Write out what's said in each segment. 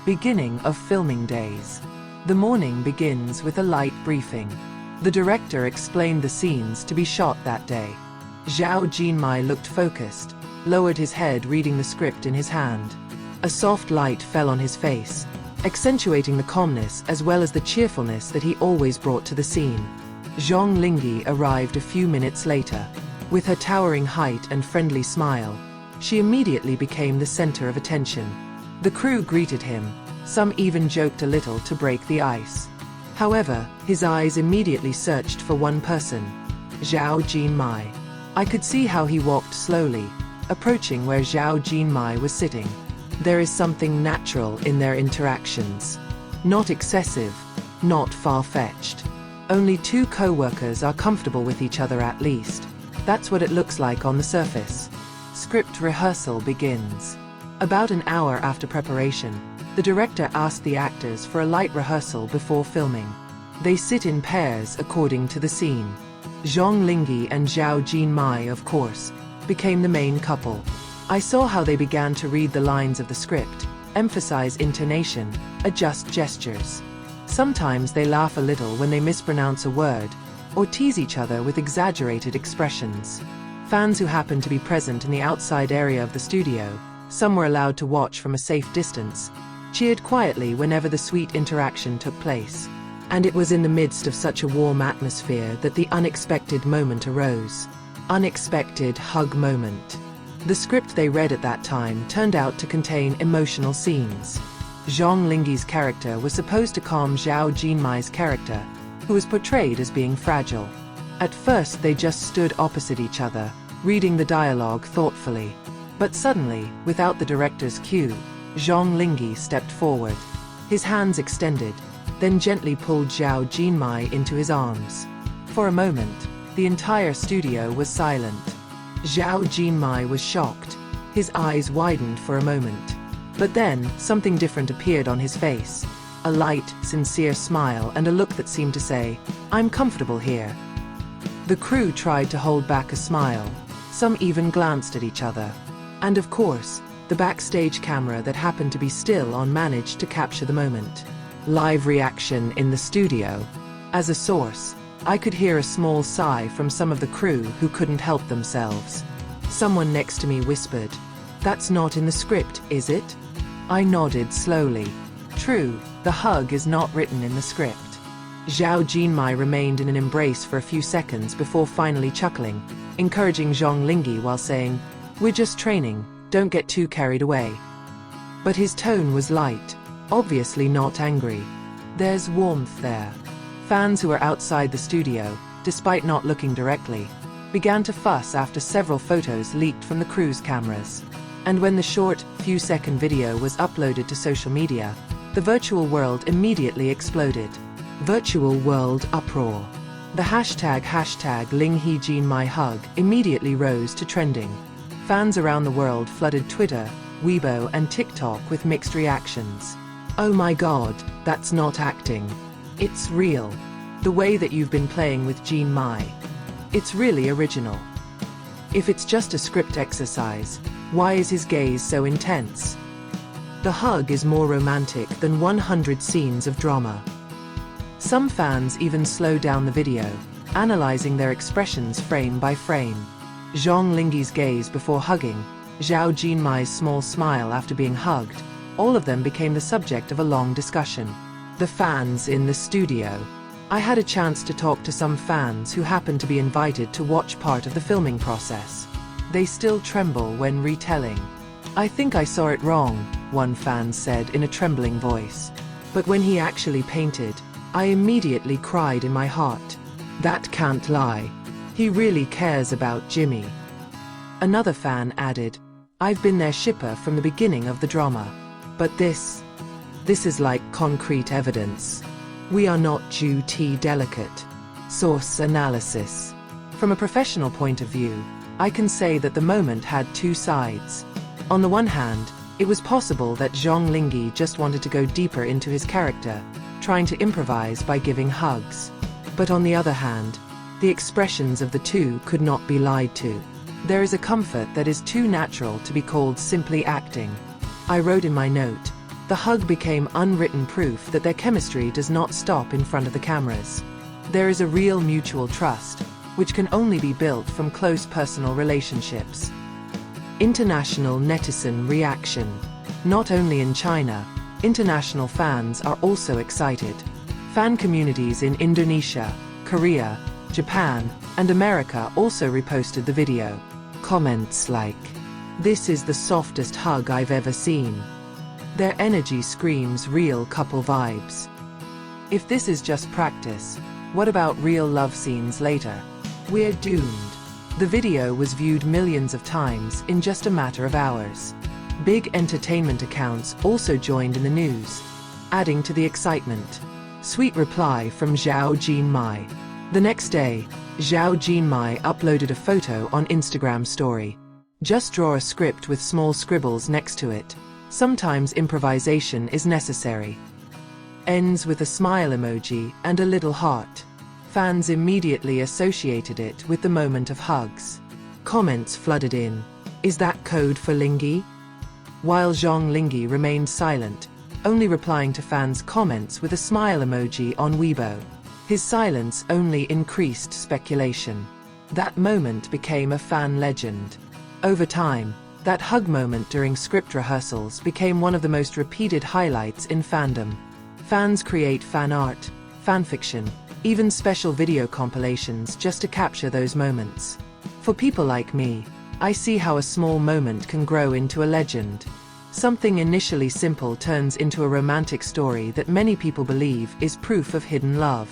Beginning of filming days. The morning begins with a light briefing. The director explained the scenes to be shot that day. Zhao Jinmai looked focused, lowered his head reading the script in his hand. A soft light fell on his face, accentuating the calmness as well as the cheerfulness that he always brought to the scene. Zhang Linghe arrived a few minutes later. With her towering height and friendly smile, she immediately became the center of attention. The crew greeted him, some even joked a little to break the ice. However, his eyes immediately searched for one person, Zhao Jinmai. I could see how he walked slowly, approaching where Zhao Jinmai was sitting. There is something natural in their interactions. Not excessive, not far-fetched. Only two co-workers are comfortable with each other at least. That's what it looks like on the surface. Script rehearsal begins. About an hour after preparation, the director asked the actors for a light rehearsal before filming. They sit in pairs according to the scene. Zhang Linghe and Zhao Jinmai, of course, became the main couple. I saw how they began to read the lines of the script, emphasize intonation, adjust gestures. Sometimes they laugh a little when they mispronounce a word, or tease each other with exaggerated expressions. Fans who happened to be present in the outside area of the studio, some were allowed to watch from a safe distance, cheered quietly whenever the sweet interaction took place. And it was in the midst of such a warm atmosphere that the unexpected moment arose. Unexpected hug moment. The script they read at that time turned out to contain emotional scenes. Zhang Linghe's character was supposed to calm Zhao Jinmai's character, who was portrayed as being fragile. At first they just stood opposite each other, reading the dialogue thoughtfully. But suddenly, without the director's cue, Zhang Linghe stepped forward. His hands extended, then gently pulled Zhao Jinmai into his arms. For a moment, the entire studio was silent. Zhao Jinmai was shocked. His eyes widened for a moment. But then, something different appeared on his face. A light, sincere smile and a look that seemed to say, "I'm comfortable here." The crew tried to hold back a smile. Some even glanced at each other. And of course, the backstage camera that happened to be still on managed to capture the moment. Live reaction in the studio. As a source, I could hear a small sigh from some of the crew who couldn't help themselves. Someone next to me whispered, "That's not in the script, is it?" I nodded slowly. True, the hug is not written in the script. Zhao Jinmai remained in an embrace for a few seconds before finally chuckling, encouraging Zhang Linghe while saying, "We're just training, don't get too carried away." But his tone was light, obviously not angry. There's warmth there. Fans who were outside the studio, despite not looking directly, began to fuss after several photos leaked from the crew's cameras. And when the short, few-second video was uploaded to social media, the virtual world immediately exploded. Virtual world uproar. The hashtag Linghe Jinmai hug immediately rose to trending. Fans around the world flooded Twitter, Weibo and TikTok with mixed reactions. "Oh my god, that's not acting. It's real. The way that you've been playing with Jinmai. It's really original. If it's just a script exercise, why is his gaze so intense? The hug is more romantic than 100 scenes of drama." Some fans even slowed down the video, analyzing their expressions frame by frame. Zhang Linghe's gaze before hugging, Zhao Jinmai's small smile after being hugged, all of them became the subject of a long discussion. The fans in the studio. I had a chance to talk to some fans who happened to be invited to watch part of the filming process. They still tremble when retelling. "I think I saw it wrong," one fan said in a trembling voice. "But when he actually painted, I immediately cried in my heart. That can't lie. He really cares about Jimmy." Another fan added, "I've been their shipper from the beginning of the drama. But this is like concrete evidence. We are not too delicate." Source analysis. From a professional point of view, I can say that the moment had two sides. On the one hand, it was possible that Zhang Linghe just wanted to go deeper into his character, trying to improvise by giving hugs. But on the other hand, the expressions of the two could not be lied to. There is a comfort that is too natural to be called simply acting. I wrote in my note, The hug became unwritten proof that their chemistry does not stop in front of the cameras. There is a real mutual trust, which can only be built from close personal relationships. International netizen reaction. Not only in China, international fans are also excited. Fan communities in Indonesia, Korea, Japan, and America also reposted the video. Comments like, "This is the softest hug I've ever seen." Their energy screams real couple vibes. If this is just practice, what about real love scenes later? We're doomed. The video was viewed millions of times in just a matter of hours. Big entertainment accounts also joined in the news, adding to the excitement. Sweet reply from Zhao Jinmai. The next day, Zhao Jinmai uploaded a photo on Instagram story. Just draw a script with small scribbles next to it. Sometimes improvisation is necessary. Ends with a smile emoji and a little heart. Fans immediately associated it with the moment of hugs. Comments flooded in. Is that code for Linghe? While Zhang Linghe remained silent, only replying to fans' comments with a smile emoji on Weibo. His silence only increased speculation. That moment became a fan legend. Over time, that hug moment during script rehearsals became one of the most repeated highlights in fandom. Fans create fan art, fanfiction, even special video compilations just to capture those moments. For people like me, I see how a small moment can grow into a legend. Something initially simple turns into a romantic story that many people believe is proof of hidden love.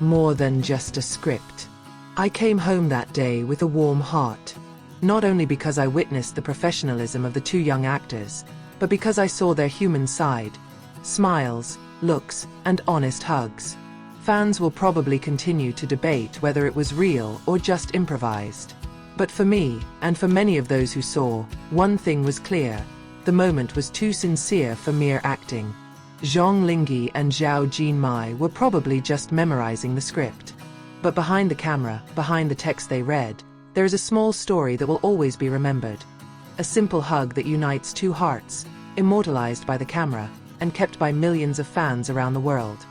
More than just a script. I came home that day with a warm heart. Not only because I witnessed the professionalism of the two young actors, but because I saw their human side. Smiles, looks, and honest hugs. Fans will probably continue to debate whether it was real or just improvised. But for me, and for many of those who saw, one thing was clear. The moment was too sincere for mere acting. Zhang Linghe and Zhao Jinmai were probably just memorizing the script. But behind the camera, behind the text they read, there is a small story that will always be remembered. A simple hug that unites two hearts, immortalized by the camera, and kept by millions of fans around the world.